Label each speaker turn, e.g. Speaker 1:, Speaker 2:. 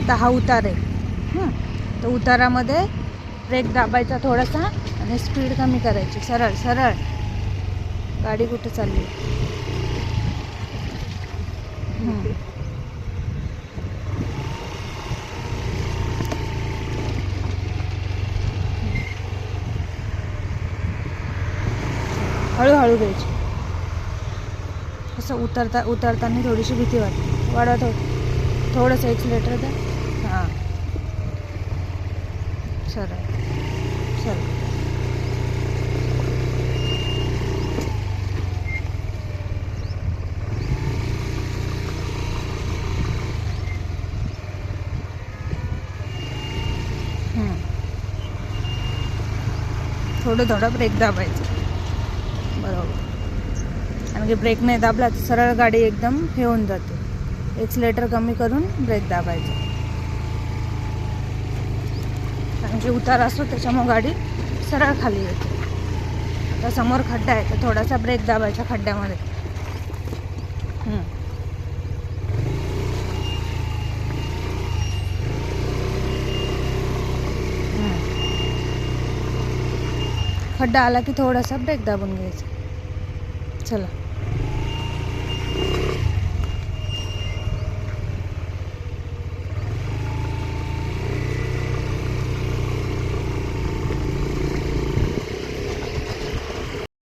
Speaker 1: आता हा उतार आहे. तर उतारामध्ये ब्रेक दाबायचा थोडासा आणि स्पीड कमी करायची. सरळ सरळ. गाडी कुठे चालली? हळूहळू घ्यायची. असं उतरताना थोडीशी भीती वाटते. वाढवा थोडंसं एक्सिलेटर द्या. हां, सरळ सरळ. थोडं ब्रेक दाबायचं. बरोबर. कारण की ब्रेक नाही दाबला तर सरळ गाडी एकदम हे होऊन जाते. एक्सिलेटर कमी करून ब्रेक दाबायचा. कारण की उतार असतो त्याच्यामुळे गाडी सरळ खाली येते. आता समोर खड्डा आहे तर थोडासा ब्रेक दाबायचा खड्ड्यामध्ये. खड्डा आला की थोडासा ब्रेक दाबून घ्यायचा. चला.